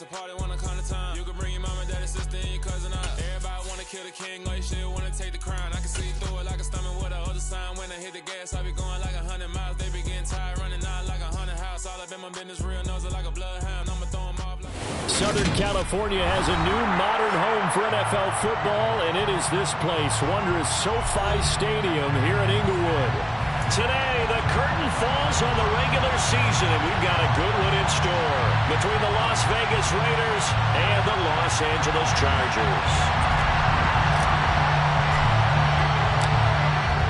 the party wanna come to town. You can bring your mama, daddy, sister, and your cousin out. Everybody wanna kill the king, like shit, wanna take the crown. I can see through it like a stomach with a other sign. When I hit the gas, I be going like 100 miles. They be getting tired, running out like a haunted house. All up in my business, real nose like a bloodhound. I'ma throw them off like... Southern California has a new modern home for NFL football, and it is this place, wondrous SoFi Stadium here in Inglewood. Today, the curtain falls on the regular season, and we've got a good one in store between the Las Vegas Raiders and the Los Angeles Chargers.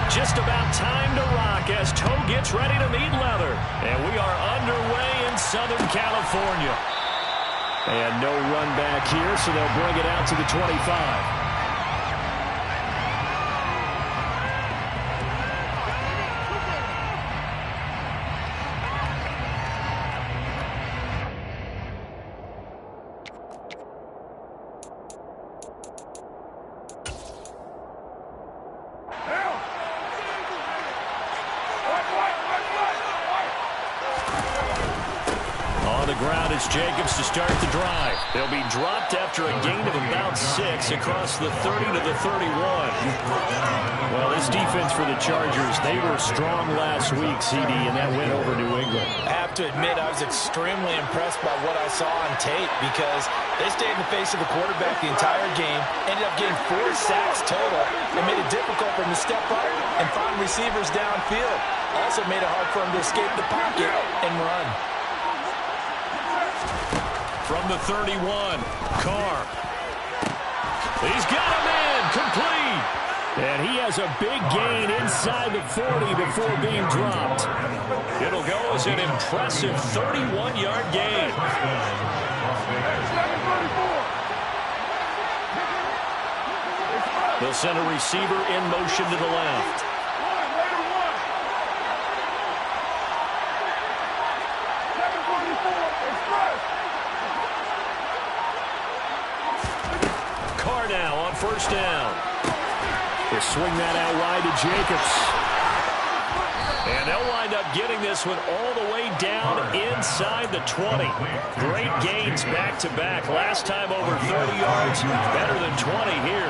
Just about time to rock as toe gets ready to meet leather, and we are underway in Southern California. And no run back here, so they'll bring it out to the 25. Jacobs to start the drive. They'll be dropped after a gain of about 6 across the 30 to the 31. Well, this defense for the Chargers, they were strong last week, CD, and that went over New England. I have to admit, I was extremely impressed by what I saw on tape because they stayed in the face of the quarterback the entire game, ended up getting 4 sacks total, and made it difficult for him to step up and find receivers downfield. Also made it hard for him to escape the pocket and run. From the 31, Carr. He's got him in, complete. And he has a big gain inside the 40 before being dropped. It'll go as an impressive 31-yard gain. They'll send a receiver in motion to the left. First down. They swing that out wide to Jacobs. And they'll wind up getting this one all the way down inside the 20. Great gains back-to-back. Last time over 30 yards, better than 20 here.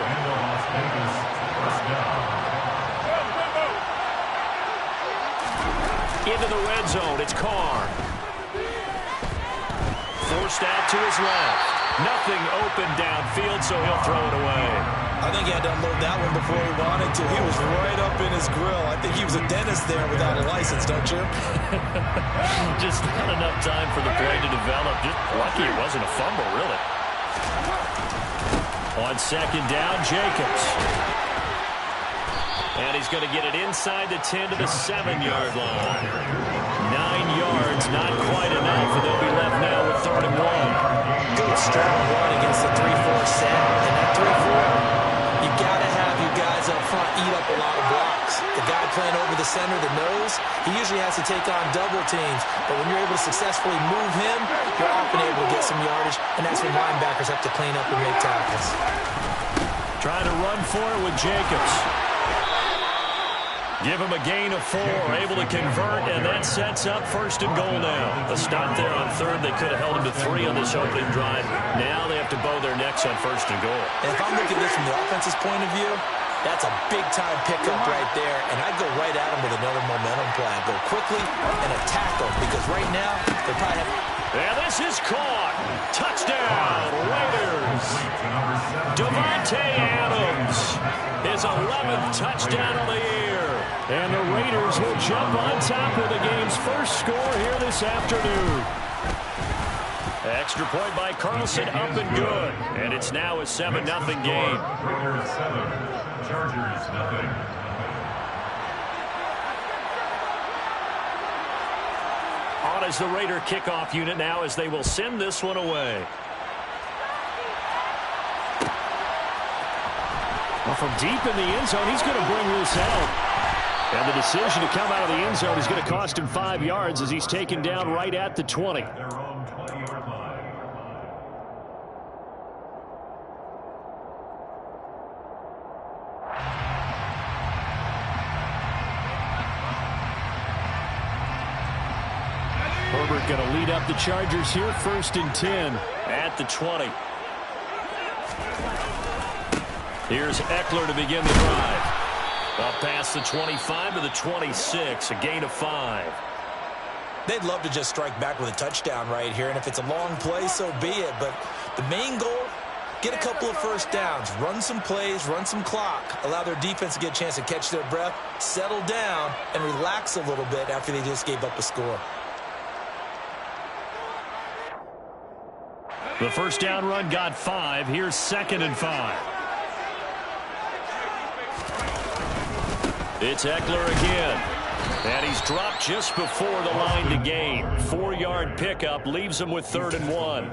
Into the red zone, it's Carr. Forced out to his left. Nothing open downfield, so he'll throw it away. I think he had to unload that one before he wanted to. He was right up in his grill. I think he was a dentist there without a license, don't you? Just not enough time for the play to develop. Just lucky it wasn't a fumble, really. On second down, Jacobs. And he's going to get it inside the 10 to the 7-yard line. 9 yards, not quite enough, and they'll be left now with 3rd and 1. Good strong run against the 3-4 set. And that 3-4, you got to have you guys up front eat up a lot of blocks. The guy playing over the center, the nose, he usually has to take on double teams. But when you're able to successfully move him, you're often able to get some yardage, and that's when linebackers have to clean up and make tackles. Trying to run for it with Jacobs. Give him a gain of 4, able to convert, and that sets up 1st and goal now. A stop there on 3rd. They could have held him to 3 on this opening drive. Now they have to bow their necks on 1st and goal. And if I'm looking at this from the offense's point of view, that's a big-time pickup right there, and I'd go right at him with another momentum play. I'd go quickly and attack them because right now they probably have... And this is caught. Touchdown, Raiders. Davante Adams, his 11th touchdown of the year. And the Raiders will jump on top of the game's first score here this afternoon. Extra point by Carlson, up and good. And it's now a 7-0 game. Raiders 7, Chargers 0. On as the Raider kickoff unit now as they will send this one away. Well, from deep in the end zone, he's going to bring this out. And the decision to come out of the end zone is going to cost him 5 yards as he's taken down right at the 20. Their own 20-yard line. Herbert going to lead up the Chargers here, 1st and 10 at the 20. Here's Eckler to begin the drive. Up past the 25 to the 26, a gain of 5. They'd love to just strike back with a touchdown right here, and if it's a long play, so be it. But the main goal, get a couple of first downs, run some plays, run some clock, allow their defense to get a chance to catch their breath, settle down, and relax a little bit after they just gave up a score. The first down run got 5. Here's 2nd and 5. It's Eckler again. And he's dropped just before the line to gain. 4-yard pickup leaves him with 3rd and 1.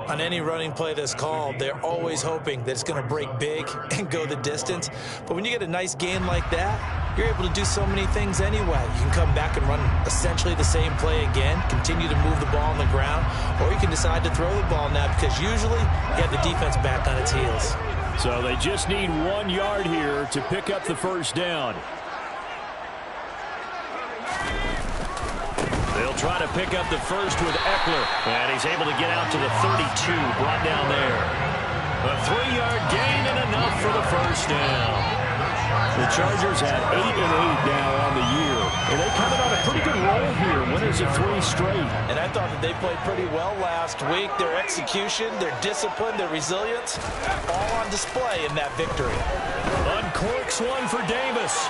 On any running play that's called, they're always hoping that it's going to break big and go the distance. But when you get a nice gain like that, you're able to do so many things anyway. You can come back and run essentially the same play again, continue to move the ball on the ground, or you can decide to throw the ball now because usually you have the defense back on its heels. So they just need 1 yard here to pick up the first down. They'll try to pick up the first with Eckler. And he's able to get out to the 32, brought down there. A 3-yard gain and enough for the first down. The Chargers have 8-8 now on the year. And they come in on a pretty good roll here. Winners of 3 straight. And I thought that they played pretty well last week. Their execution, their discipline, their resilience, all on display in that victory. Uncorks one for Davis.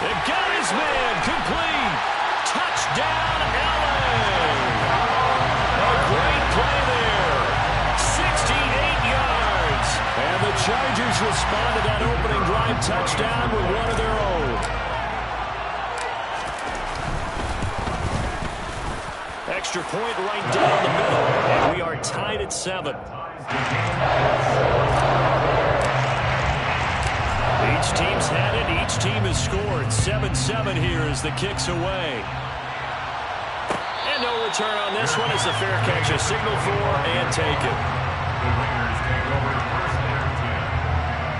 It got his man complete. Touchdown, LA! A great play there. 68 yards. And the Chargers respond to that opening drive touchdown with one of their own. Extra point right down the middle. And we are tied at 7. Each team's had it. Each team has scored. 7-7 here as the kick's away. And no return on this one as the fair catch is signaled for and taken. The Raiders take over 1st and 10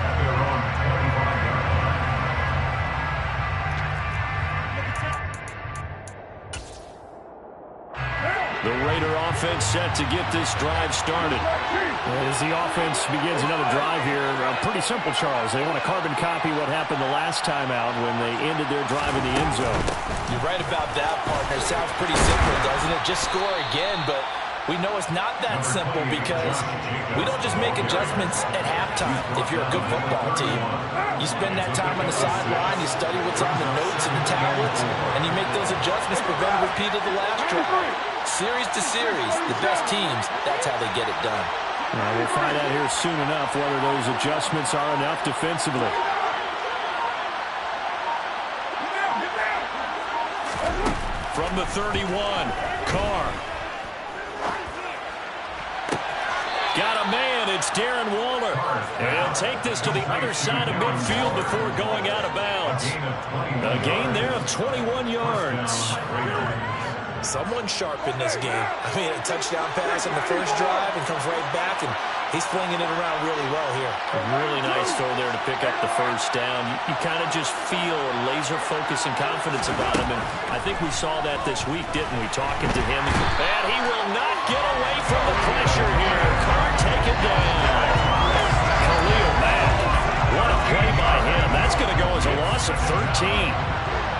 at their own 25. The Raider offense set to get this drive started. As the offense begins another drive here, pretty simple, Charles. They want to carbon copy what happened the last time out when they ended their drive in the end zone. You're right about that, partner. Sounds pretty simple, doesn't it? Just score again, but we know it's not that simple because we don't just make adjustments at halftime if you're a good football team. You spend that time on the sideline, you study what's on the notes and the tablets, and you make those adjustments prevent a repeat of the last drive. Series to series, the best teams, that's how they get it done. We'll find out here soon enough whether those adjustments are enough defensively. From the 31, Carr. Got a man, it's Darren Waller. And he'll take this to the other side of midfield before going out of bounds. A gain there of 21 yards. Someone sharp in this game. I mean, a touchdown pass on the first drive and comes right back, and he's flinging it around really well here. A really nice throw there to pick up the first down. You kind of just feel a laser focus and confidence about him, and I think we saw that this week, didn't we, talking to him. And he will not get away from the pressure here. Carr taken down. Khalil Mack. What a play by him. That's going to go as a loss of 13.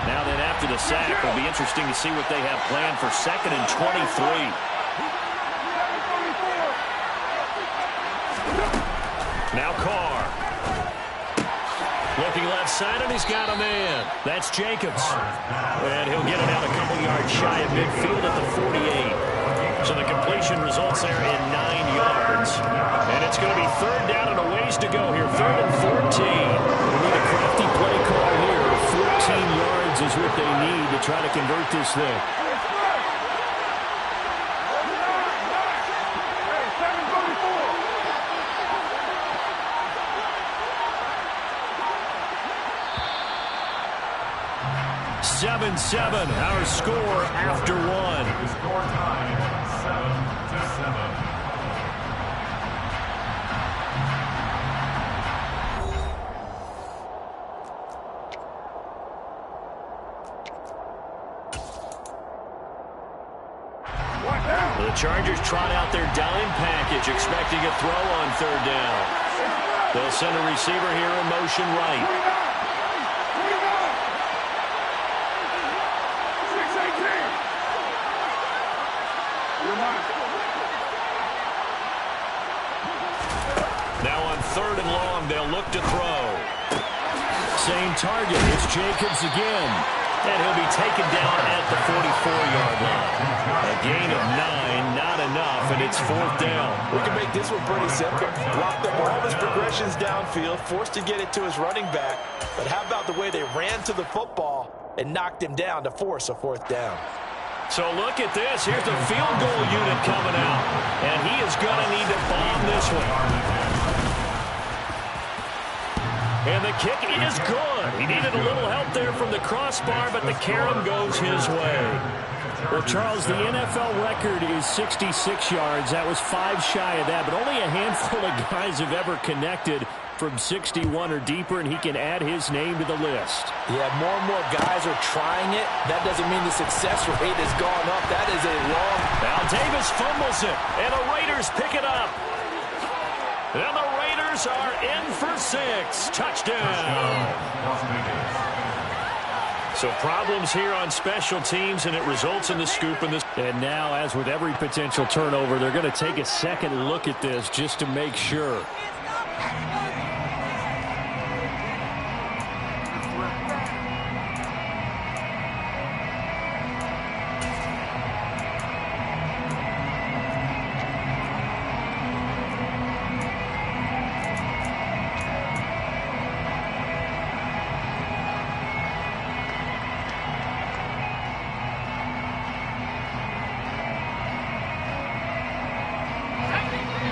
Now then, after the sack, it'll be interesting to see what they have planned for 2nd and 23. Now Carr. Looking left side, and he's got a man. That's Jacobs. And he'll get it out a couple yards shy of midfield at the 48. So the completion results there in 9 yards. And it's going to be 3rd down and a ways to go here. 3rd and 14. We need a crafty play call here. 14 yards is what they need to try to convert this thing. Seven, our score after 1. The score tied 7-7. The Chargers trot out their dime package, expecting a throw on third down. They'll send a receiver here in motion right. Now on third and long, they'll look to throw. Same target. It's Jacobs again. And he'll be taken down at the 44-yard line. A gain of 9, not enough, and it's fourth down. We can make this one pretty simple. Blocked up all of his progressions downfield, forced to get it to his running back. But how about the way they ran to the football and knocked him down to force a fourth down? So look at this. Here's the field goal unit coming out. And he is going to need to bomb this one. And the kick is good. He needed a little help there from the crossbar, but the carom goes his way. Well, Charles, the NFL record is 66 yards. That was 5 shy of that, but only a handful of guys have ever connected from 61 or deeper, and he can add his name to the list. Yeah, more and more guys are trying it. That doesn't mean the success rate has gone up. That is a long... Now Davis fumbles it, and the Raiders pick it up. And the Raiders are in for 6. Touchdown. So problems here on special teams, and it results in the scoop in this. And now, as with every potential turnover, they're going to take a second look at this just to make sure.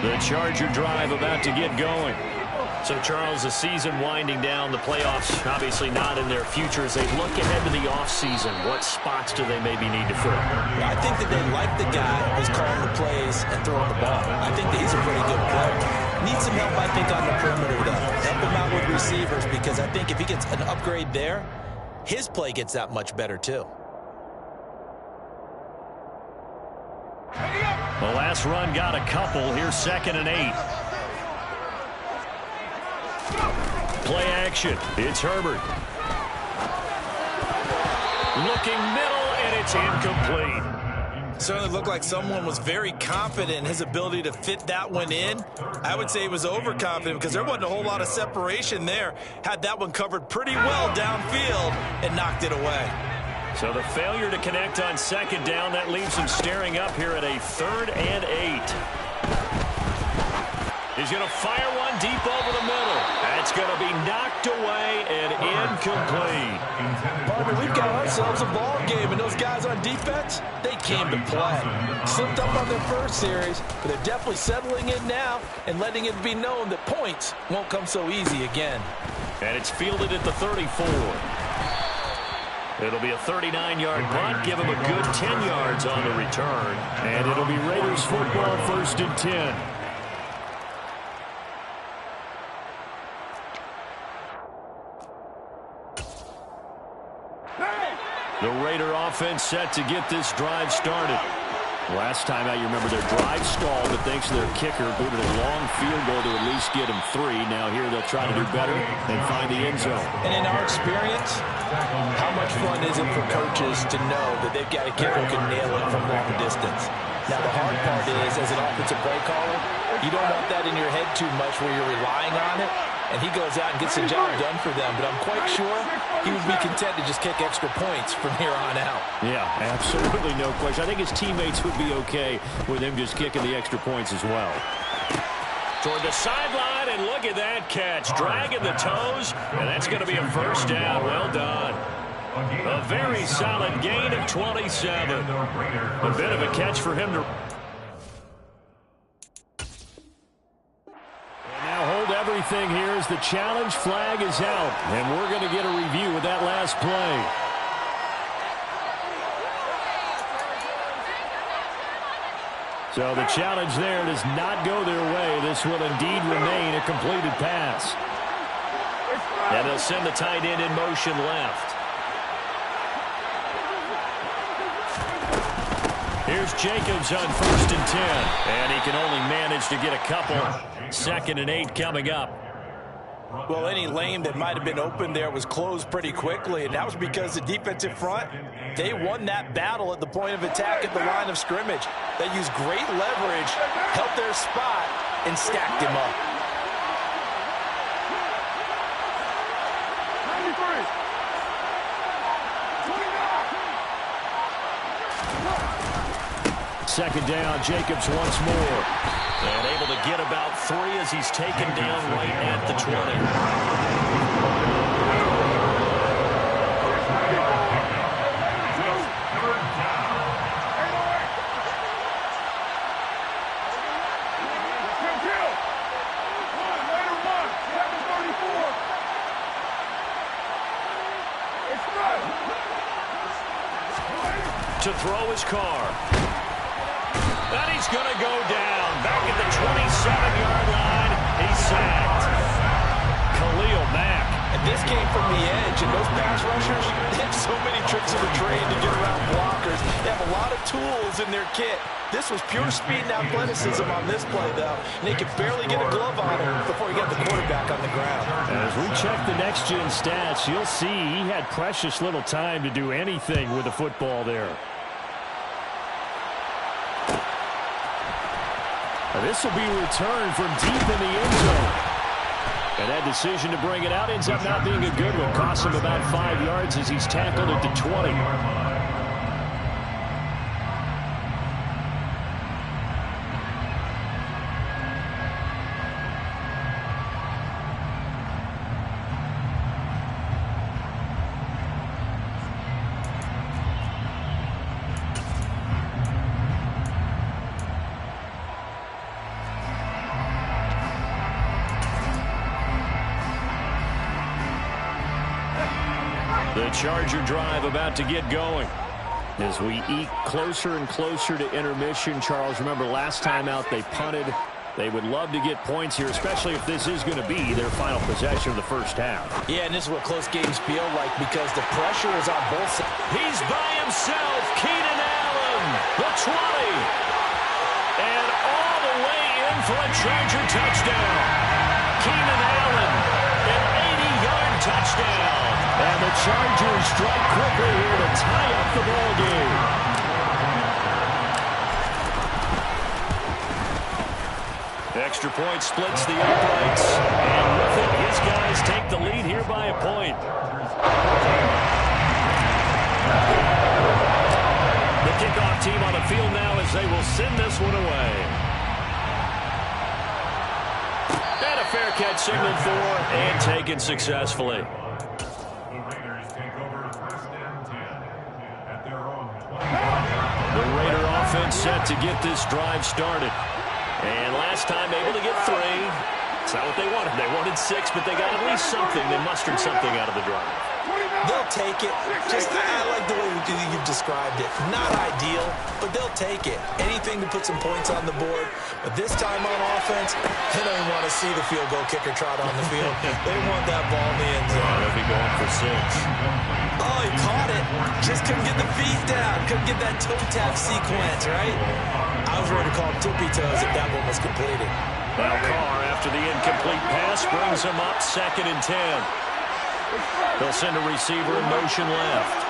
The Charger drive about to get going. So, Charles, the season winding down, the playoffs obviously not in their future. As they look ahead to the offseason, what spots do they maybe need to fill? I think that they like the guy who's calling the plays and throwing the ball. I think that he's a pretty good player. Needs some help, I think, on the perimeter, though. Help him out with receivers, because I think if he gets an upgrade there, his play gets that much better, too. The last run got a couple. Here's 2nd and 8. Play action. It's Herbert. Looking middle, and it's incomplete. Certainly looked like someone was very confident in his ability to fit that one in. I would say he was overconfident because there wasn't a whole lot of separation there. Had that one covered pretty well downfield and knocked it away. So the failure to connect on 2nd down, that leaves him staring up here at a 3rd and 8. He's going to fire one deep over the middle. That's going to be knocked away and incomplete. Partner, we've got ourselves a ball game, and those guys on defense, they came to play. Slipped up on their first series, but they're definitely settling in now and letting it be known that points won't come so easy again. And it's fielded at the 34. It'll be a 39-yard punt. Give him a good 10 yards on the return. And it'll be Raiders football, 1st and 10. The Raider offense set to get this drive started. Last time out, you remember their drive stalled, but thanks to their kicker, booted a long field goal to at least get them 3. Now here they'll try to do better and find the end zone. And in our experience, how much fun is it for coaches to know that they've got a kicker who can nail it from long distance? Now, the hard part is, as an offensive play caller, you don't want that in your head too much where you're relying on it, and he goes out and gets the job done for them. But I'm quite sure he would be content to just kick extra points from here on out. Yeah, absolutely no question. I think his teammates would be okay with him just kicking the extra points as well. Toward the sideline, and look at that catch. Dragging the toes, and that's going to be a 1st down. Well done. A very solid gain of 27. A bit of a catch for him to... Now hold everything here as the challenge flag is out. And we're going to get a review of that last play. So the challenge there does not go their way. This will indeed remain a completed pass. And they'll send the tight end in motion left. Here's Here's Jacobs on 1st and 10. And he can only manage to get a couple. 2nd and 8 coming up. Well, any lane that might have been open there was closed pretty quickly, and that was because the defensive front, they won that battle at the point of attack at the line of scrimmage. They used great leverage, held their spot, and stacked him up. 2nd down, Jacobs once more. And able to get about 3 as he's taken down right at the 20. To throw his car. And he's going to go down. Back at the 27-yard line. He's sacked. Khalil Mack. And this came from the edge. And those pass rushers, they have so many tricks of the trade to get around blockers. They have a lot of tools in their kit. This was pure speed and athleticism on this play, though. And he could barely get a glove on him before he got the quarterback on the ground. As we check the next-gen stats, you'll see he had precious little time to do anything with the football there. This will be returned from deep in the end zone. And that decision to bring it out ends up not being a good one. Costs him about 5 yards as he's tackled at the 20. The Charger drive about to get going. As we eke closer and closer to intermission, Charles, remember last time out they punted. They would love to get points here, especially if this is going to be their final possession of the first half. Yeah, and this is what close games feel like because the pressure is on both sides. He's by himself, Keenan Allen, the 20. And all the way in for a Charger touchdown. Keenan Allen, an 80-yard touchdown. And the Chargers strike quickly here to tie up the ball game. Extra point splits the uprights. And with it, his guys take the lead here by a point. The kickoff team on the field now as they will send this one away. And a fair catch signaled for and taken successfully. The Raider offense set to get this drive started. And last time able to get 3. It's not what they wanted. They wanted 6, but they got at least something. They mustered something out of the drive. They'll take it. I like the way you've described it. Not ideal, but they'll take it. Anything to put some points on the board. But this time on offense, they don't even want to see the field goal kicker trot on the field. They want that ball in the end zone. They'll be going for 6. Oh, he caught it. Just couldn't get the feet down. Couldn't get that toe tap sequence, right? I was ready to call him tippy toes if that one was completed. Now Carr, after the incomplete pass, brings him up 2nd and 10. They'll send a receiver in motion left.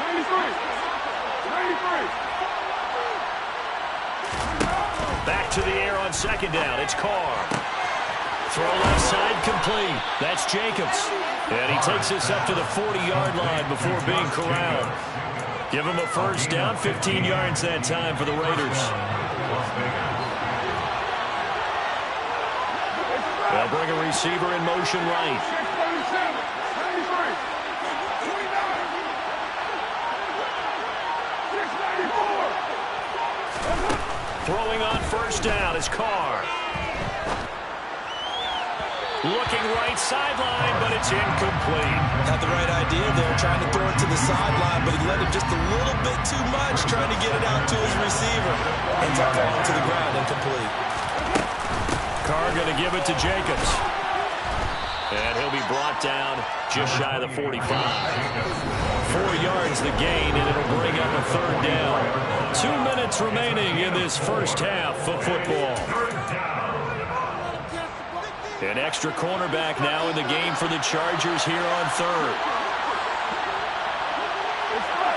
93. Back to the air on 2nd down. It's Carr. Throw left side complete. That's Jacobs. And he takes this up to the 40-yard line before being corralled. Give him a first down, 15 yards that time for the Raiders. They'll bring a receiver in motion right. Throwing on first down is Carr. Looking right sideline, but it's incomplete. Had the right idea there, trying to throw it to the sideline, but he let him just a little bit too much, trying to get it out to his receiver. Ends up falling to the ground, incomplete. Carr going to give it to Jacobs. And he'll be brought down just shy of the 45. 4 yards the gain, and it'll bring up a third down. 2 minutes remaining in this first half of football. An extra cornerback now in the game for the Chargers here on third.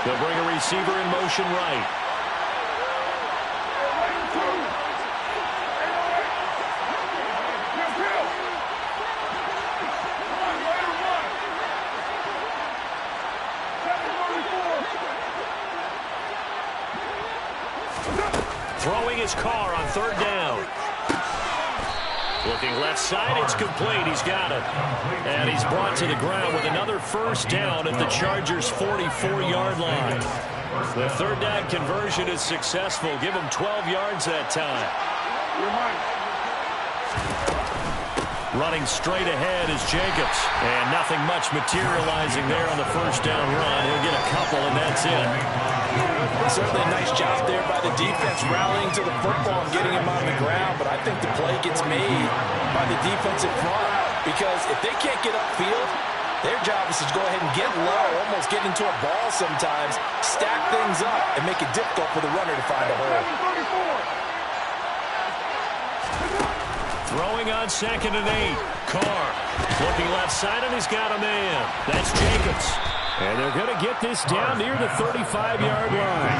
They'll bring a receiver in motion right. Throwing his car on third down. Looking left side, it's complete. He's got it. And he's brought to the ground with another first down at the Chargers' 44-yard line. The third down conversion is successful. Give him 12 yards that time. Running straight ahead is Jacobs. And nothing much materializing there on the first down run. He'll get a couple, and that's it. Certainly a nice job there by the defense rallying to the football and getting him on the ground, but I think the play gets made by the defensive front because if they can't get upfield, their job is to go ahead and get low, almost get into a ball sometimes, stack things up, and make it difficult for the runner to find a hole. Throwing on 2nd and 8. Carr looking left side, and he's got a man. That's Jacobs. And they're going to get this down near the 35-yard line.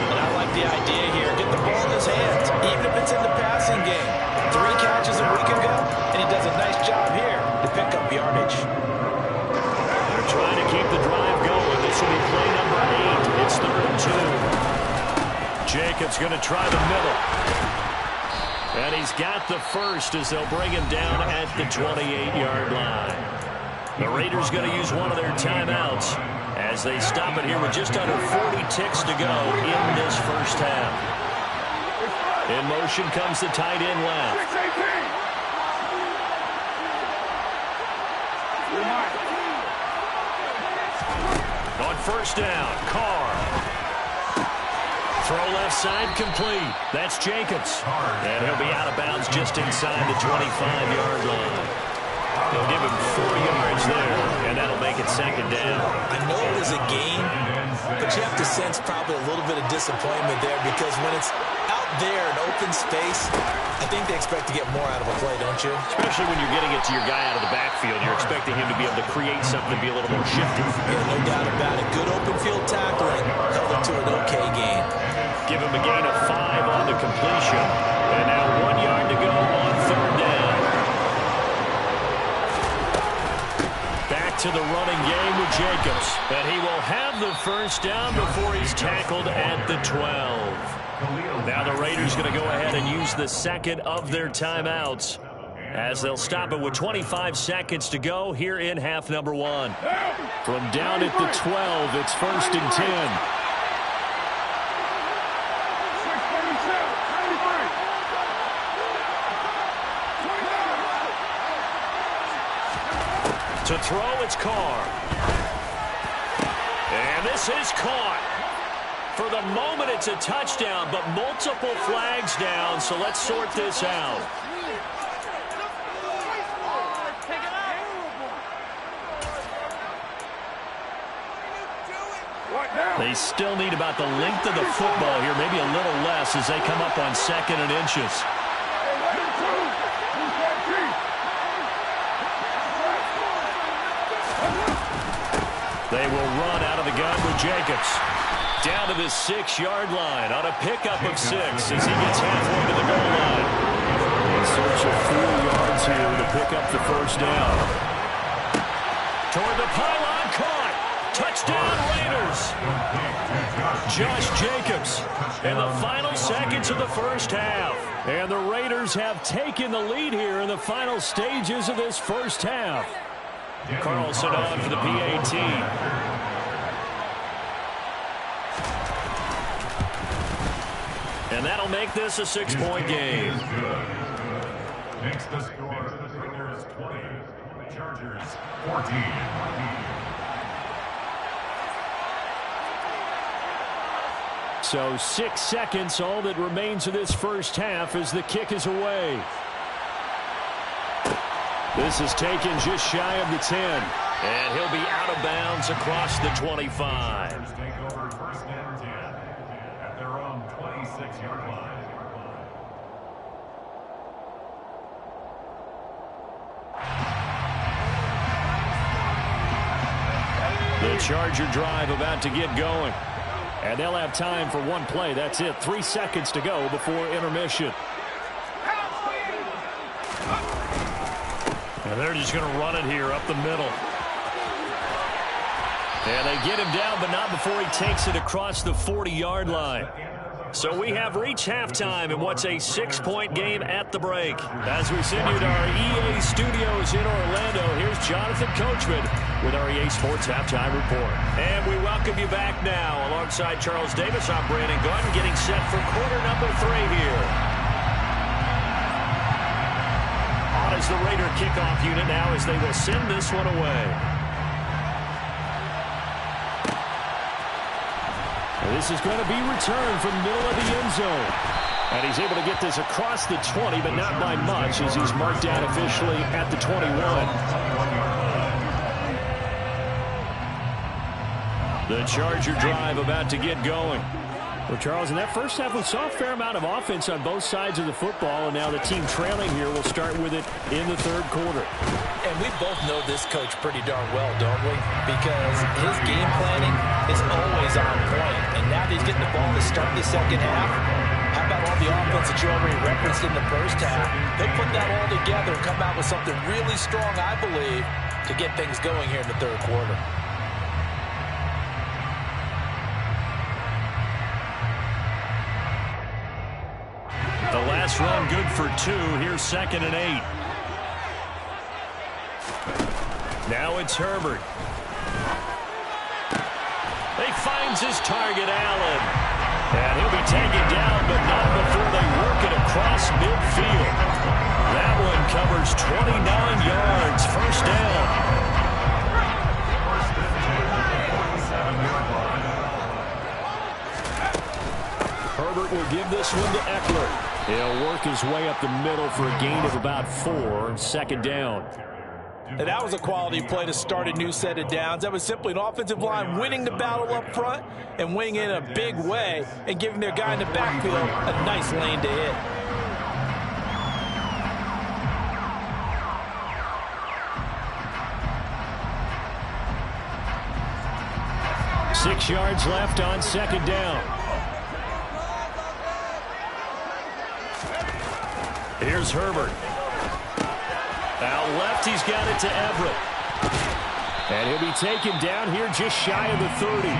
And I like the idea here. Get the ball in his hands, even if it's in the passing game. 3 catches a week ago, and he does a nice job here to pick up yardage. They're trying to keep the drive going. This will be play number 8. It's 3rd and 2. Jacobs going to try the middle. And he's got the first as they'll bring him down at the 28-yard line. The Raiders going to use one of their timeouts as they stop it here with just under 40 ticks to go in this first half. In motion comes the tight end left. On first down, Carr. Throw left side complete. That's Jacobs. And he'll be out of bounds just inside the 25-yard line. They'll give him 4 yards there, and that'll make it 2nd down. I know it was a gain, but you have to sense probably a little bit of disappointment there because when it's out there in open space, I think they expect to get more out of a play, don't you? Especially when you're getting it to your guy out of the backfield. You're expecting him to be able to create something to be a little more shifty. Yeah, no doubt about it. Good open field tackling held it to an okay gain. Give him a gain of 5 on the completion. And now 1 yard to go on third down. Back to the running game with Jacobs. And he will have the first down before he's tackled at the 12. Now the Raiders going to go ahead and use the second of their timeouts as they'll stop it with 25 seconds to go here in half number 1. From down at the 12, it's 1st and 10. To throw, it's Carr. And this is caught. For the moment, it's a touchdown, but multiple flags down, so let's sort this out. They still need about the length of the football here, maybe a little less as they come up on 2nd and inches. They will run out of the gun with Jacobs. Down to the 6-yard line on a pickup of 6 as he gets halfway to the goal line. In search of 4 yards here to pick up the first down. Toward the pylon, caught. Touchdown, Raiders. Josh Jacobs in the final seconds of the first half. And the Raiders have taken the lead here in the final stages of this first half. Carlson on for the PAT. And that'll make this a 6-point game. Makes the score. The Raiders 20, the Chargers 14. So 6 seconds, all that remains of this first half as the kick is away. This is taken just shy of the 10. And he'll be out of bounds across the 25. Take over first and 10 at their own 26-yard line. The Charger drive about to get going. And they'll have time for one play. That's it. 3 seconds to go before intermission. And they're just going to run it here up the middle. And they get him down, but not before he takes it across the 40-yard line. So we have reached halftime in what's a 6-point game at the break. As we send you to our EA studios in Orlando, here's Jonathan Coachman with our EA Sports Halftime Report. And we welcome you back now. Alongside Charles Davis, I'm Brandon Gaudin, getting set for quarter number 3 here. On is the Raider kickoff unit now as they will send this one away. This is going to be returned from the middle of the end zone. And he's able to get this across the 20, but not by much as he's marked down officially at the 21. The Charger drive about to get going. Well, Charles, in that first half, we saw a fair amount of offense on both sides of the football, and now the team trailing here will start with it in the third quarter. And we both know this coach pretty darn well, don't we? Because his game planning is always on point. And now that he's getting the ball to start the second half, how about all the offense that you already referenced in the first half? They'll put that all together and come out with something really strong, I believe, to get things going here in the third quarter. The last run good for 2. Here's 2nd and 8. Now it's Herbert. He finds his target, Allen. And he'll be taken down, but not before they work it across midfield. That one covers 29 yards. First down. Herbert will give this one to Eckler. He'll work his way up the middle for a gain of about 4. 2nd down. And that was a quality play to start a new set of downs. That was simply an offensive line winning the battle up front and winning in a big way and giving their guy in the backfield a nice lane to hit. Six yards left on 2nd down. Here's Herbert. Out left, he's got it to Everett. And he'll be taken down here just shy of the 30.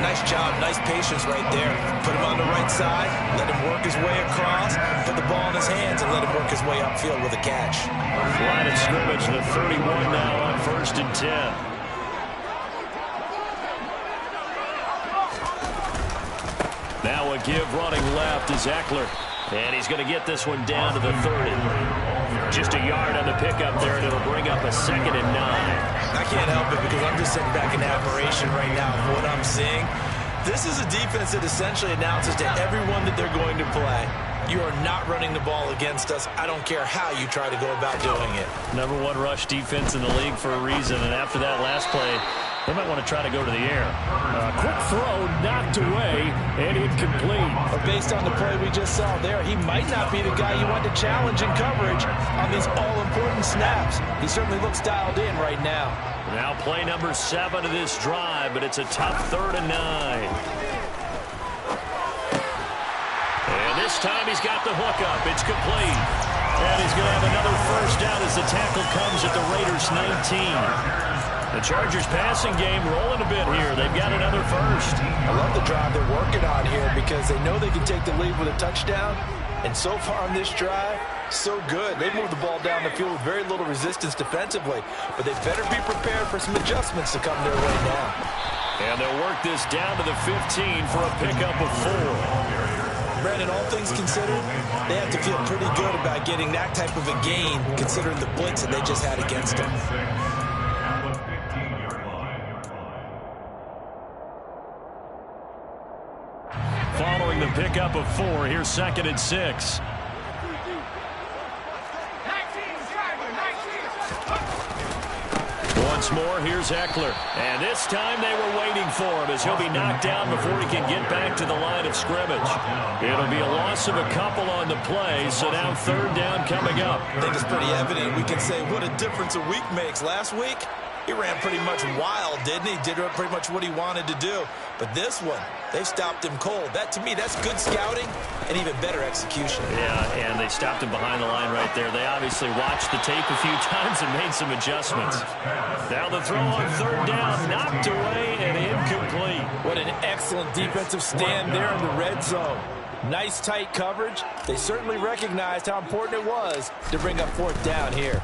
Nice job, nice patience right there. Put him on the right side, let him work his way across, put the ball in his hands, and let him work his way upfield with a catch. Line of scrimmage, the 31 now on 1st and 10. Now a give running left is Eckler. And he's going to get this one down to the 30. Just a yard on the pickup there, and it'll bring up a 2nd and 9. I can't help it because I'm just sitting back in admiration right now of what I'm seeing. This is a defense that essentially announces to everyone that they're going to play, you are not running the ball against us. I don't care how you try to go about doing it. Number 1 rush defense in the league for a reason, and after that last play, they might want to try to go to the air. Quick throw, knocked away, and incomplete. But based on the play we just saw there, he might not be the guy you want to challenge in coverage on these all-important snaps. He certainly looks dialed in right now. Now play number 7 of this drive, but it's a tough 3rd and 9. And this time he's got the hook up. It's complete. And he's going to have another first down as the tackle comes at the Raiders' 19. The Chargers passing game rolling a bit here. They've got another first. I love the drive they're working on here because they know they can take the lead with a touchdown. And so far on this drive, so good. They've moved the ball down the field with very little resistance defensively. But they better be prepared for some adjustments to come their way now. And they'll work this down to the 15 for a pickup of 4. Brandon, all things considered, they have to feel pretty good about getting that type of a gain considering the blitz that they just had against them. Following the pickup of 4, here's 2nd and 6. once more. Here's Eckler. And this time they were waiting for him as he'll be knocked down before he can get back to the line of scrimmage. It'll be a loss of a couple on the play, so now third down coming up. I think it's pretty evident. We can say what a difference a week makes. Last week, he ran pretty much wild, didn't he? Did pretty much what he wanted to do. But this one, they've stopped him cold. That, to me, that's good scouting and even better execution. Yeah, and they stopped him behind the line right there. They obviously watched the tape a few times and made some adjustments. Now the throw on third down, knocked away and incomplete. What an excellent defensive stand there in the red zone. Nice tight coverage. They certainly recognized how important it was to bring up fourth down here.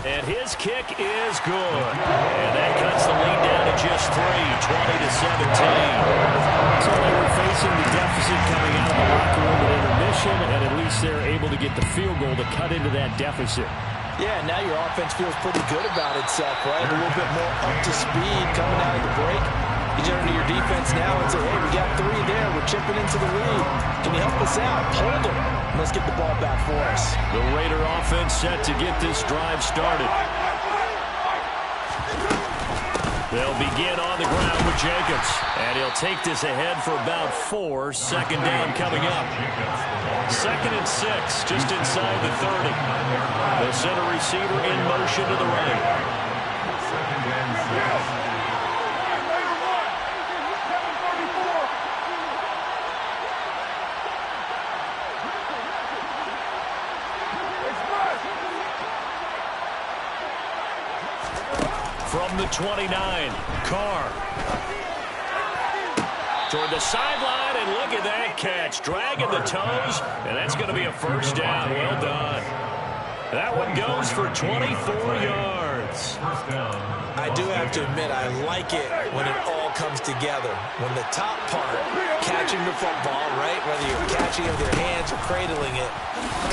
And his kick is good. And that cuts the lead down to just 3, 20-17. So they were facing the deficit coming out of the locker room at intermission, and at least they're able to get the field goal to cut into that deficit. Yeah, now your offense feels pretty good about itself, right? A little bit more up to speed coming out of the break. You turn to your defense now and say, hey, we got 3 there. We're chipping into the lead. Can you help us out? Hold them. Let's get the ball back for us. The Raider offense set to get this drive started. They'll begin on the ground with Jacobs. And he'll take this ahead for about 4. Second down coming up. 2nd and 6, just inside the 30. The center receiver in motion to the right. From the 29, Carr. Toward the sideline, and look at that catch. Dragging the toes, and that's going to be a first down. Well done. That one goes for 24 yards. I do have to admit, I like it when it all comes together. When the top part, catching the football, right, whether you're catching it with your hands or cradling it,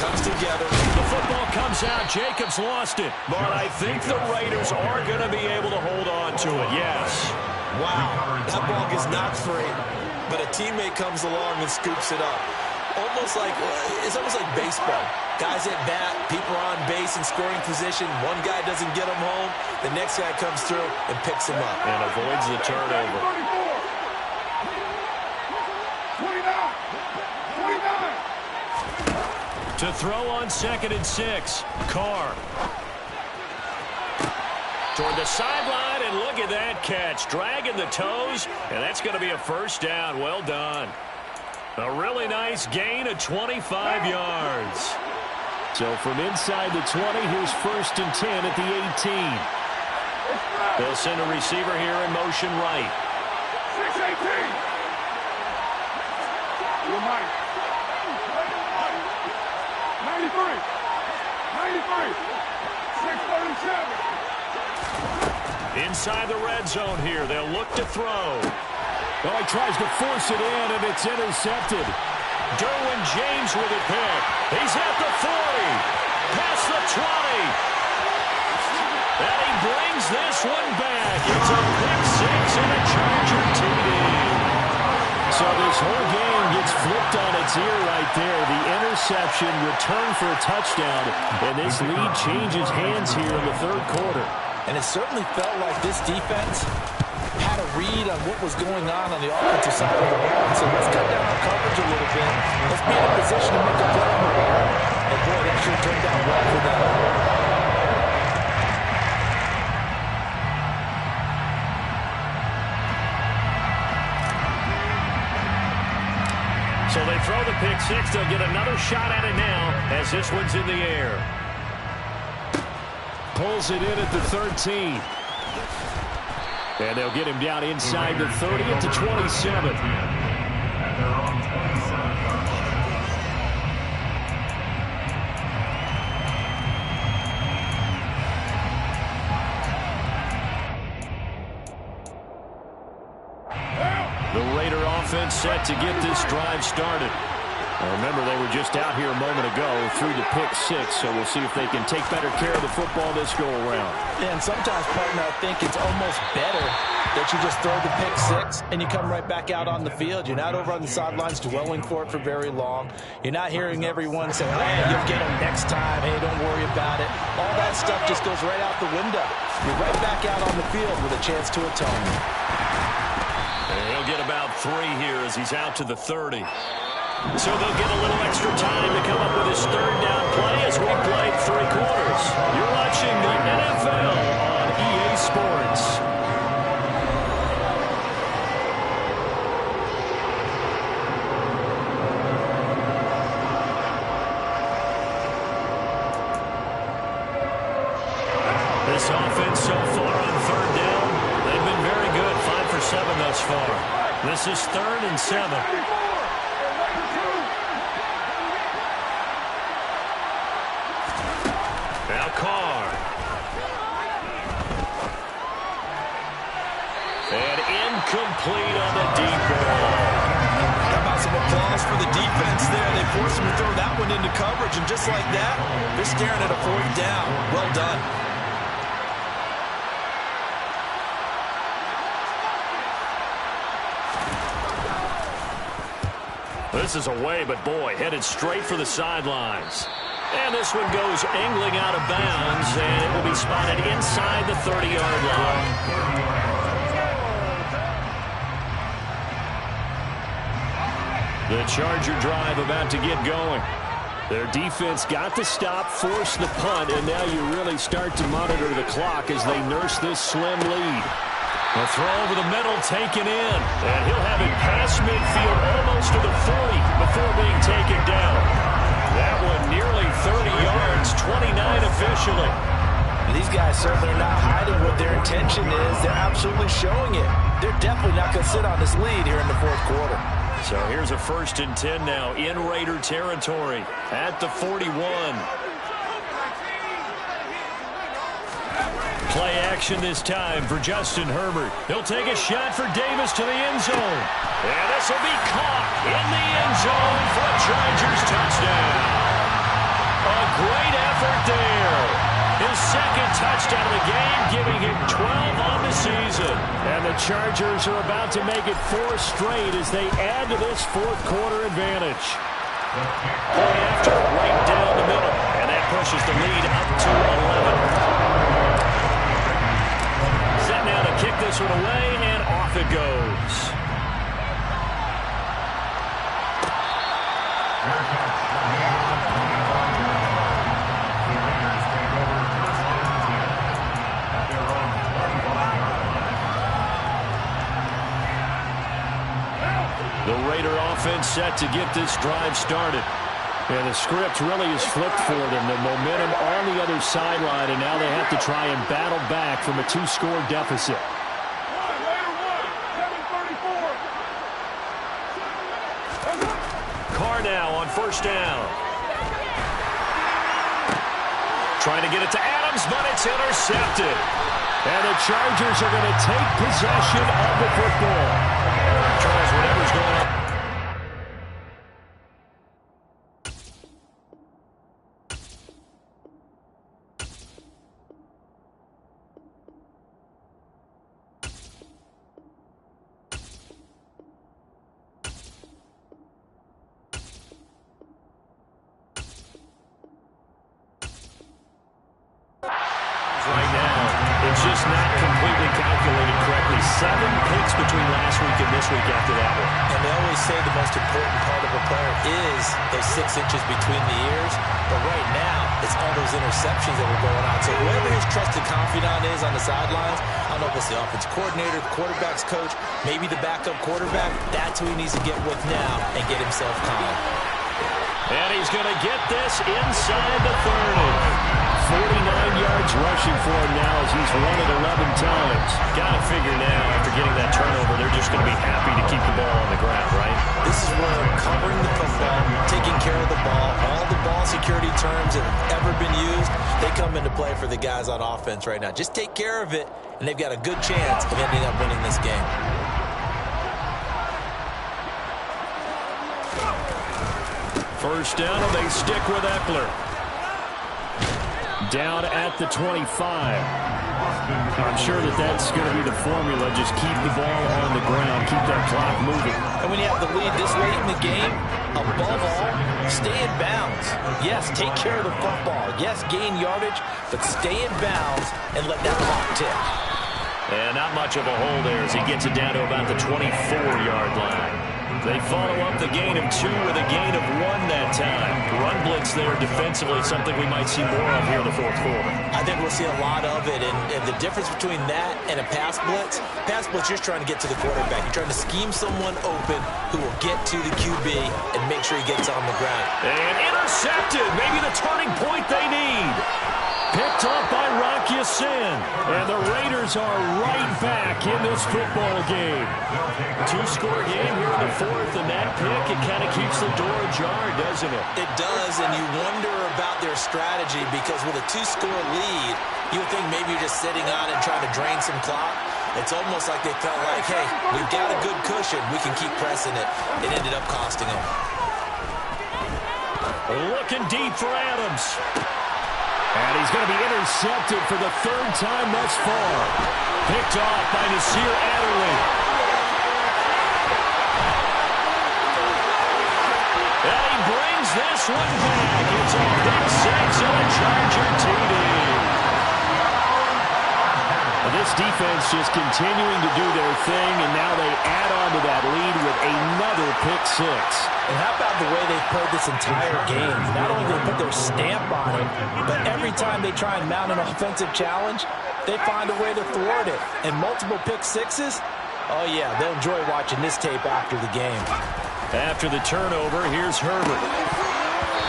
comes together. The football comes out. Jacobs lost it. But I think the Raiders are going to be able to hold on to it, yes. Wow, that ball gets knocked free, but a teammate comes along and scoops it up. It's almost like baseball. Guys at bat, people are on base in scoring position. One guy doesn't get him home. The next guy comes through and picks him up. And avoids the turnover. 29. To throw on 2nd and 6, Carr. Toward the sideline, and look at that catch. Dragging the toes, and that's going to be a first down. Well done. A really nice gain of 25 yards. So from inside the 20, here's 1st and 10 at the 18. They'll send a receiver here in motion right. 6-18. You're Mike. 93. 637. Inside the red zone here. They'll look to throw. Well, he tries to force it in, and it's intercepted. Derwin James with a pick. He's at the 40. Past the 20. And he brings this one back. It's a pick 6 and a Charger TD. So this whole game gets flipped on its ear right there. The interception, return for a touchdown, and this lead changes hands here in the third quarter. And it certainly felt like this defense had a read on what was going on the offensive side of the ball. So let's cut down our coverage a little bit. Let's be in a position to make a play on the ball. And boy, that sure turned out well for them. So they throw the pick 6. They'll get another shot at it now as this one's in the air. Pulls it in at the 13. And they'll get him down inside the 30 at the 27. The Raider offense set to get this drive started. Remember, they were just out here a moment ago through the pick six, so we'll see if they can take better care of the football this go-around. And sometimes, partner, I think it's almost better that you just throw the pick six and you come right back out on the field. You're not over on the sidelines dwelling for it for very long. You're not hearing everyone say, hey, you'll get them next time. Hey, don't worry about it. All that stuff just goes right out the window. You're right back out on the field with a chance to atone. And he'll get about 3 here as he's out to the 30. So they'll get a little extra time to come up with his third down play as we played 3 quarters. You're watching the NFL on EA Sports. This offense so far on third down, they've been very good, 5 for 7 thus far. This is 3rd and 7. Now Carr. And incomplete on the deep ball. How about some applause for the defense there? They forced him to throw that one into coverage, and just like that, they're staring at a 4th down. Well done. This is away, but boy, headed straight for the sidelines. And this one goes angling out of bounds, and it will be spotted inside the 30-yard line. The Charger drive about to get going. Their defense got the stop, forced the punt, and now you really start to monitor the clock as they nurse this slim lead. The throw over the middle taken in, and he'll have it past midfield almost to the 40 before being taken down. That one nearly 30 yards, 29 officially. These guys certainly are not hiding what their intention is. They're absolutely showing it. They're definitely not going to sit on this lead here in the 4th quarter. So here's a 1st and 10 now in Raider territory at the 41. Play action this time for Justin Herbert. He'll take a shot for Davis to the end zone. And this will be caught in the end zone for a Chargers touchdown. A great effort there. His 2nd touchdown of the game, giving him 12 on the season. And the Chargers are about to make it 4 straight as they add to this 4th quarter advantage. Play after right down the middle. And that pushes the lead up to 11. Set now to kick this one away, and off it goes. The Raider offense set to get this drive started. And the script really is flipped for them. The momentum on the other sideline, and now they have to try and battle back from a 2-score deficit. Carr now on 1st down. Trying to get it to Adams, but it's intercepted. And the Chargers are going to take possession of the football. Charles, whatever's going on. Just not completely calculated correctly. 7 picks between last week and this week after that one. And they always say the most important part of a player is those 6 inches between the ears. But right now, it's all those interceptions that were going on. So whoever his trusted confidant is on the sidelines, I don't know if it's the offensive coordinator, the quarterback's coach, maybe the backup quarterback, that's who he needs to get with now and get himself calm. And he's going to get this inside the 30. 49 yards rushing for him now as he's run it 11 times. Got to figure now, after getting that turnover, they're just going to be happy to keep the ball on the ground, right? This is where covering the football, taking care of the ball, all the ball security terms that have ever been used, they come into play for the guys on offense right now. Just take care of it, and they've got a good chance of ending up winning this game. First down, and they stick with Eckler. Down at the 25. I'm sure that's going to be the formula. Just keep the ball on the ground. Keep that clock moving. And when you have the lead this late in the game, above all, stay in bounds. Yes, take care of the football. Yes, gain yardage, but stay in bounds and let that clock tick. And not much of a hole there as he gets it down to about the 24-yard line. They follow up the gain of 2 with a gain of 1 that time. Run blitz there defensively, something we might see more of here in the fourth quarter. I think we'll see a lot of it, and the difference between that and a pass blitz, you're trying to get to the quarterback. You're trying to scheme someone open who will get to the QB and make sure he gets on the ground. And intercepted, maybe the turning point they need. Picked up by Rock Ya-Sin. And the Raiders are right back in this football game. 2-score game here in the fourth, and that pick, it kind of keeps the door ajar, doesn't it? It does, and you wonder about their strategy because with a 2-score lead, you would think maybe you're just sitting on it and trying to drain some clock. It's almost like they felt like, hey, we've got a good cushion. We can keep pressing it. It ended up costing them. Looking deep for Adams. And he's going to be intercepted for the 3rd time thus far. Picked off by Nasir Adderley. And he brings this one back. It's a big 6 and a Charger TD. This defense just continuing to do their thing, and now they add on to that lead with another pick 6. And how about the way they've played this entire game? Not only do they put their stamp on it, but every time they try and mount an offensive challenge, they find a way to thwart it. And multiple pick 6s, oh yeah, they'll enjoy watching this tape after the game. After the turnover, here's Herbert.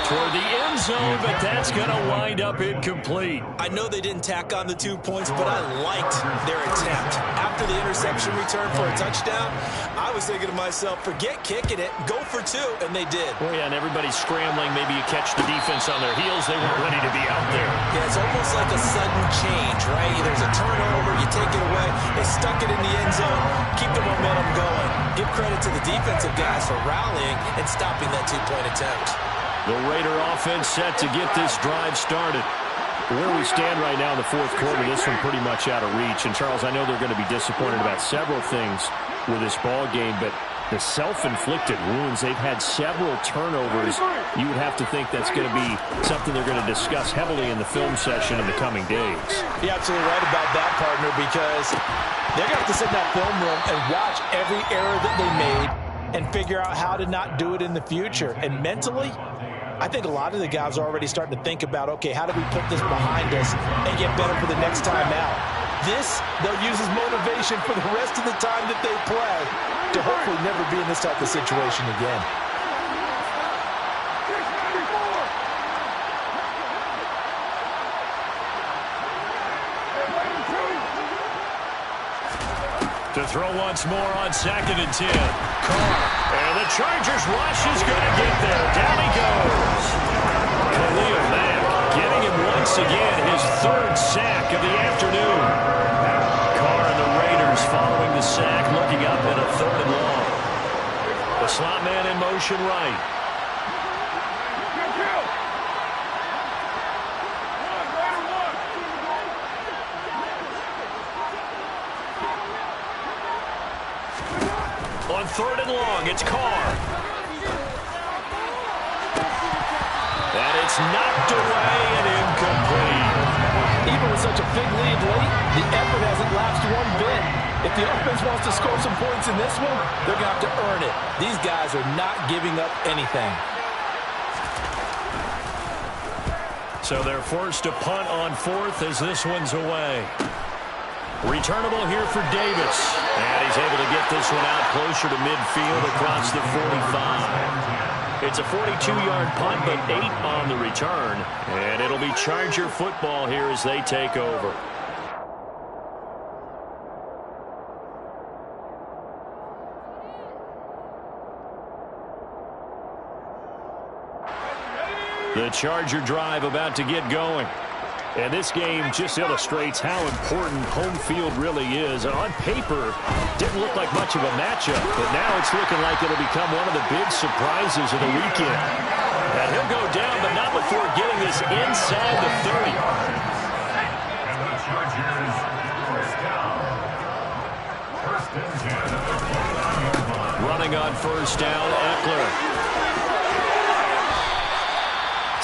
Toward the end zone, but that's going to wind up incomplete. I know they didn't tack on the 2 points, but I liked their attempt. After the interception return for a touchdown, I was thinking to myself, forget kicking it, go for 2, and they did. Oh, yeah, and everybody's scrambling. Maybe you catch the defense on their heels. They weren't ready to be out there. Yeah, it's almost like a sudden change, right? There's a turnover, you take it away, they stuck it in the end zone, keep the momentum going. Give credit to the defensive guys for rallying and stopping that 2-point attempt. The Raider offense set to get this drive started. Where we stand right now in the fourth quarter, this one pretty much out of reach. And, Charles, I know they're going to be disappointed about several things with this ball game, but the self-inflicted wounds, they've had several turnovers. You would have to think that's going to be something they're going to discuss heavily in the film session in the coming days. You're absolutely right about that, partner, because they're going to have to sit in that film room and watch every error that they made and figure out how to not do it in the future. And mentally, I think a lot of the guys are already starting to think about, okay, how do we put this behind us and get better for the next time out? This, they'll use as motivation for the rest of the time that they play to hopefully never be in this type of situation again. To throw once more on 2nd and 10. Carr. And the Chargers rush is going to get there. Down he goes. Khalil Mack getting him once again his 3rd sack of the afternoon. Carr and the Raiders following the sack, looking up at a 3rd and long. The slot man in motion right. On 3rd and long, it's Carr. And it's knocked away and incomplete. Even with such a big lead late, the effort hasn't lapsed one bit. If the offense wants to score some points in this one, they're going to have to earn it. These guys are not giving up anything. So they're forced to punt on 4th as this one's away. Returnable here for Davis. And he's able to get this one out closer to midfield across the 45. It's a 42-yard punt, but 8 on the return. And it'll be Charger football here as they take over. The Charger drive about to get going. And this game just illustrates how important home field really is. On paper, didn't look like much of a matchup, but now it's looking like it'll become one of the big surprises of the weekend. And he'll go down, but not before getting this inside the 30. And the Chargers first down. First and 10. Running on first down, Eckler.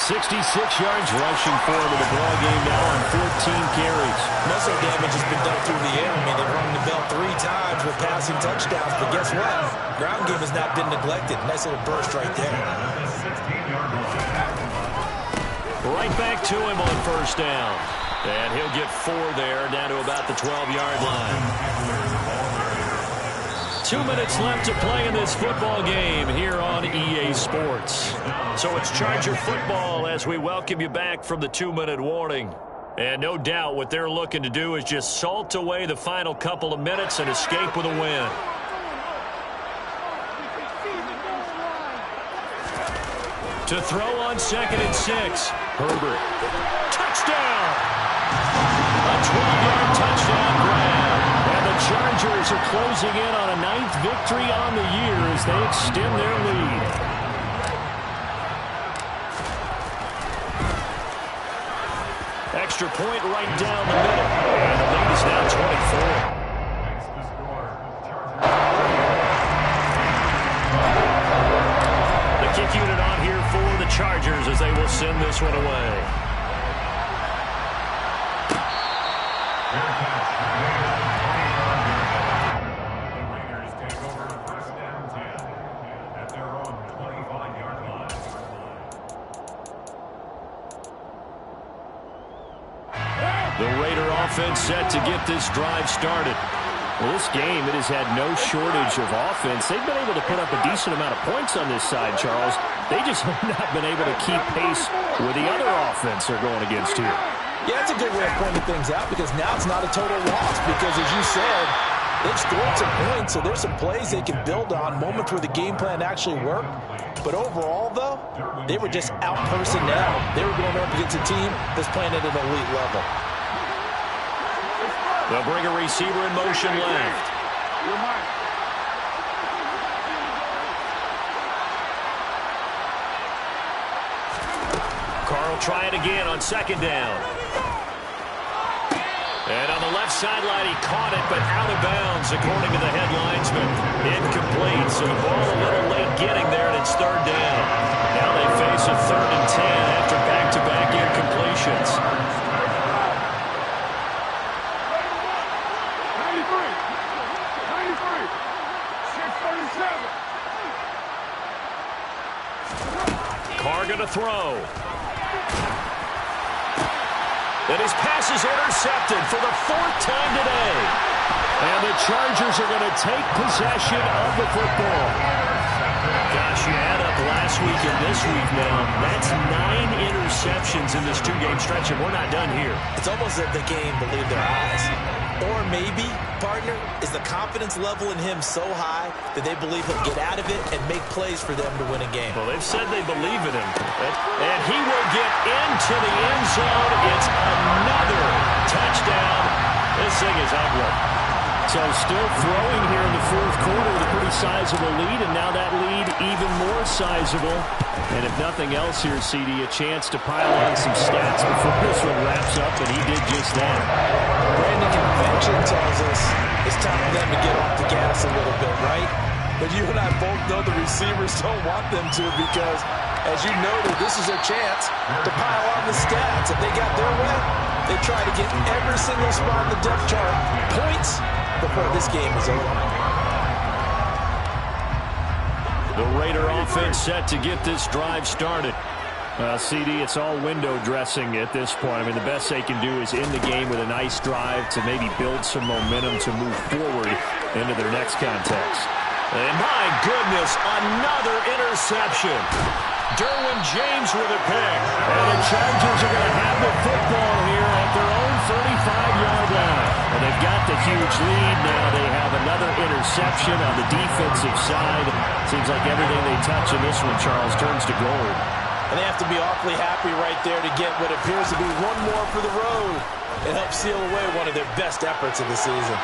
66 yards rushing for him in the ball game now on 14 carries. Most of the damage has been done through the air. I mean, they've rung the bell 3 times with passing touchdowns, but guess what? Ground game has not been neglected. Nice little burst right there. Right back to him on first down. And he'll get 4 there, down to about the 12-yard line. 2 minutes left to play in this football game here on EA Sports. So it's Charger football as we welcome you back from the 2-minute warning. And no doubt what they're looking to do is just salt away the final couple of minutes and escape with a win. To throw on 2nd and 6. Herbert. Touchdown! A 12-yard touchdown grab. And the Chargers are closing in on a 9th victory on the year as they extend their lead. Extra point right down the middle. And the lead is now 24. The kick unit on here for the Chargers as they will send this one away. The Raider offense set to get this drive started. Well, this game, it has had no shortage of offense. They've been able to put up a decent amount of points on this side, Charles. They just have not been able to keep pace with the other offense they're going against here. Yeah, that's a good way of pointing things out because now it's not a total loss because, as you said, they've scored some points, so there's some plays they can build on, moments where the game plan actually worked. But overall, though, they were just out-personnel. They were going up against a team that's playing at an elite level. They'll bring a receiver in motion left. Carl try it again on 2nd down. And on the left sideline, he caught it, but out of bounds, according to the head linesman. Incomplete, so the ball a little late getting there, and it's 3rd down. Now they face a 3rd and 10 after back-to-back incompletions. 637. Carr going to throw. And his pass is intercepted for the 4th time today. And the Chargers are going to take possession of the football. Gosh, you add up last week and this week now. That's 9 interceptions in this 2-game stretch, and we're not done here. It's almost as if the game believed their eyes. Or maybe, partner, is the confidence level in him so high that they believe he'll get out of it and make plays for them to win a game. Well, they've said they believe in him. And he will get into the end zone. It's another touchdown. This thing is ugly. So still throwing here in the 4th quarter with a pretty sizable lead, and now that lead even more sizable. And if nothing else here, CD, a chance to pile on some stats before this one wraps up, and he did just that. Brandon, convention tells us it's time for them to get off the gas a little bit, right? But you and I both know the receivers don't want them to because, as you noted, this is their chance to pile on the stats. If they got their way, they try to get every single spot on the depth chart points before this game is over. The Raider offense set to get this drive started. CD, it's all window dressing at this point. I mean, the best they can do is end the game with a nice drive to maybe build some momentum to move forward into their next context. And my goodness, another interception. Derwin James with a pick. And the Chargers are going to have the football here at their own 35-yard line. And they've got the huge lead. Now they have another interception on the defensive side. Seems like everything they touch in this one, Charles, turns to gold. And they have to be awfully happy right there to get what appears to be one more for the road. It helps seal away one of their best efforts of the season.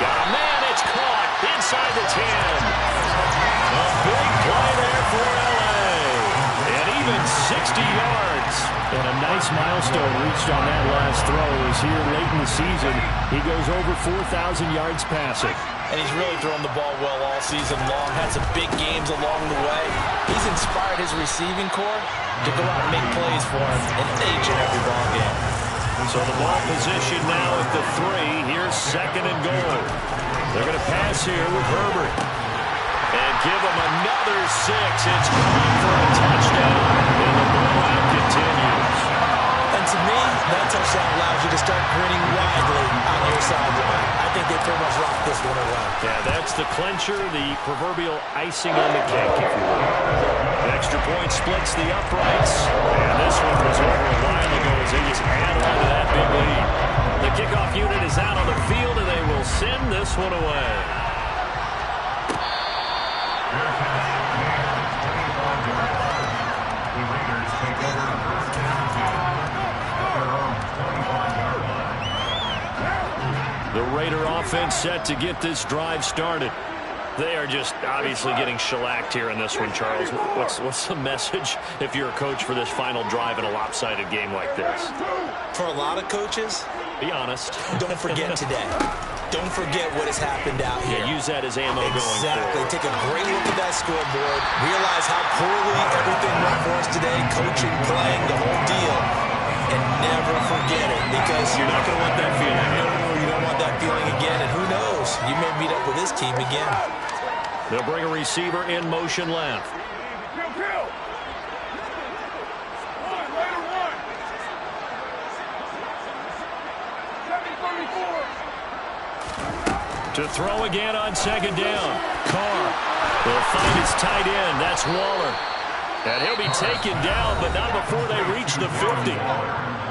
Got a man, it's caught inside the 10. A big play there for LA. And even 60 yards. And a nice milestone reached on that last throw is here late in the season. He goes over 4,000 yards passing. And he's really thrown the ball well all season long. Had some big games along the way. He's inspired his receiving corps to go out and make plays for him in each and every ball game. So the ball position now at the 3. Here's 2nd and goal. They're going to pass here with Herbert. And give him another 6. It's caught for a touchdown. And the blowout continues. And to me, that touchdown allows you to start grinning widely on your sideline. I think they pretty much rocked this one away. Yeah, that's the clincher, the proverbial icing on the cake, if you will. The extra point splits the uprights. And this one was over a while ago as they just add on to that big lead. The kickoff unit is out on the field, and they will send this one away. The Raiders take over the first down at their own 25-yard line. The Raider offense set to get this drive started. They are just obviously getting shellacked here in this one, Charles. What's the message if you're a coach for this final drive in a lopsided game like this? For a lot of coaches, be honest. don't forget today. Don't forget what has happened out here. Yeah, use that as ammo going Exactly. forward. Take a great look at that scoreboard. Realize how poorly everything went for us today. Coaching, playing, the whole deal. And never forget it, because You're not going to want that feeling. you don't want that feeling again. And who knows? You may meet up with this team again. They'll bring a receiver in motion left. Kill. Raider 1. 734. To throw again on 2nd down. Carr will find his tight end. That's Waller. And he'll be taken down, but not before they reach the 50.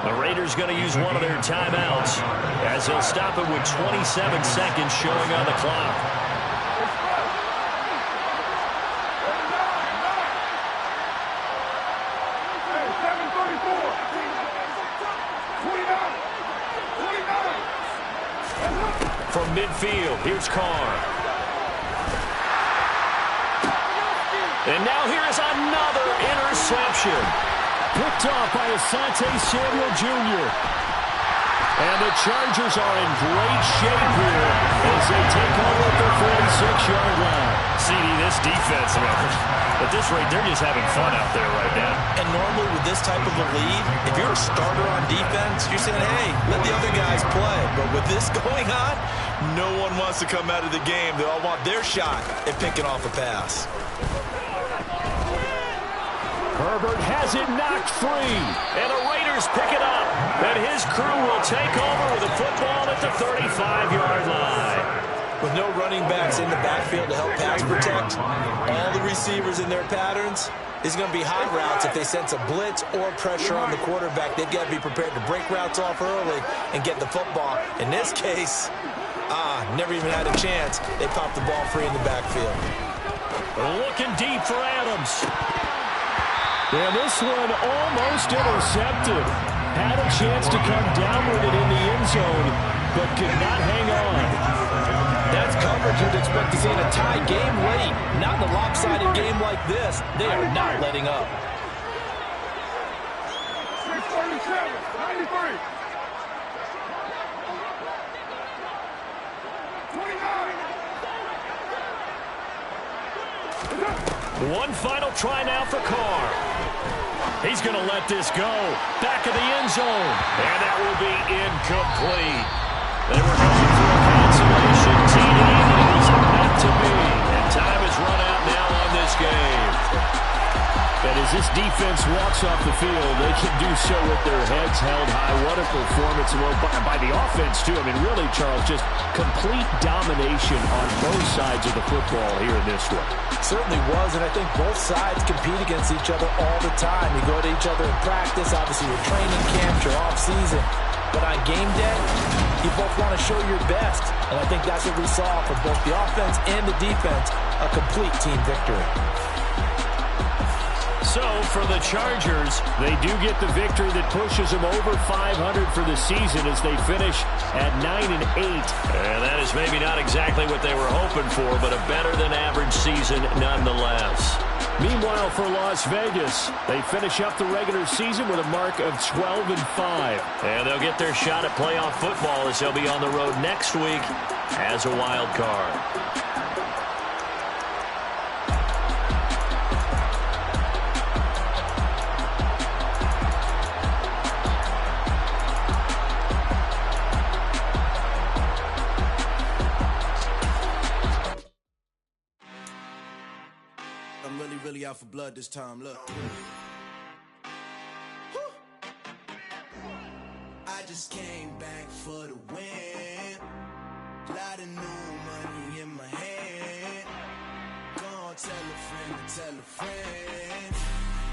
The Raiders going to use one of their timeouts as they'll stop it with 27 seconds showing on the clock. From midfield, here's Carr. And now here is another interception. Picked off by Asante Samuel Jr. And the Chargers are in great shape here as they take over at their 46-yard line. CD, this defense, at this rate, they're just having fun out there right now. And normally with this type of a lead, if you're a starter on defense, you're saying, hey, let the other guys play. But with this going on, no one wants to come out of the game. They all want their shot at picking off a pass. Herbert has it knocked free. And the Raiders pick it up. And his crew will take over with the football at the 35-yard line. With no running backs in the backfield to help pass protect, all the receivers in their patterns, is going to be hot routes. If they sense a blitz or pressure on the quarterback, they've got to be prepared to break routes off early and get the football. In this case, never even had a chance. They popped the ball free in the backfield. Looking deep for Adams. And this one almost intercepted. Had a chance to come down with it in the end zone, but could not hang on. That's coverage you'd expect to see in a tie game late. Not in a lopsided game like this. They are not letting up. 637, 93. 29. One final try now for Carr. He's going to let this go. Back of the end zone. And that will be incomplete. They were going for a consolation TD, but it was meant to be. And time is run out now on this game. And as this defense walks off the field, they can do so with their heads held high. What a performance. Well, by the offense, too. I mean, really, Charles, just complete domination on both sides of the football here in this one. Certainly was, and I think both sides compete against each other all the time. You go to each other in practice, obviously your training camps, your off-season. But on game day, you both want to show your best. And I think that's what we saw from both the offense and the defense, a complete team victory. So for the Chargers, they do get the victory that pushes them over 500 for the season as they finish at 9-8. And that is maybe not exactly what they were hoping for, but a better than average season nonetheless. Meanwhile, for Las Vegas, they finish up the regular season with a mark of 12-5. And they'll get their shot at playoff football as they'll be on the road next week as a wild card. Really out for blood this time, look. I just came back for the win. Lot of new money in my hand. Gonna tell a friend to tell a friend.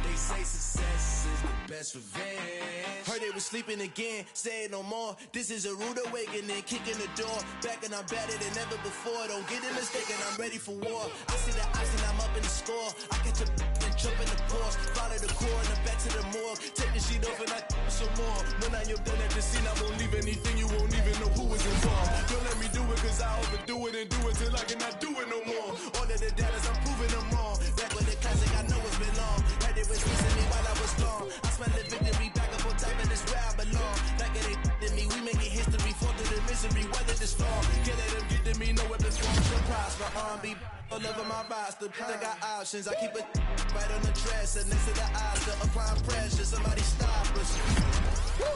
They say success is the best revenge. Heard they was sleeping again, say it no more. This is a rude awakening, kicking the door. Back and I'm better than ever before. Don't get it mistaken, I'm ready for war. I see the ice and I'm up in the score. I catch a and jump in the Porsche. Follow the core and the back to the morgue. Take the sheet off and I some more. When I am done at the scene, I won't leave anything. You won't even know who was involved. Don't let me do it cause I overdo it and do it till I cannot do it no more. All of the data, I'm proving them wrong. Back with the classic, I know it's been long. Heard it was missing me while I was gone. I smell the victory back up on top and it's where I belong. Like it ain't to me, we making history. Fall through the misery, weather the storm. Can't let them get to me, know what the storm should prosper. R&B all over my roster. I got options, I keep it right on the dresser. Next to the Oscar, applying pressure. Somebody stop us. Woo!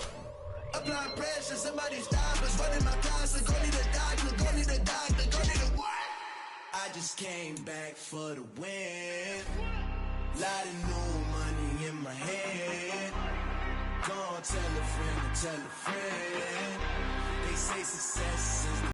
Applying pressure, somebody stop us. Running my closet, go need a doctor, go need a doctor, go need a what? I just came back for the win. Lot of new money in my hand. Gonna tell a friend to tell a friend.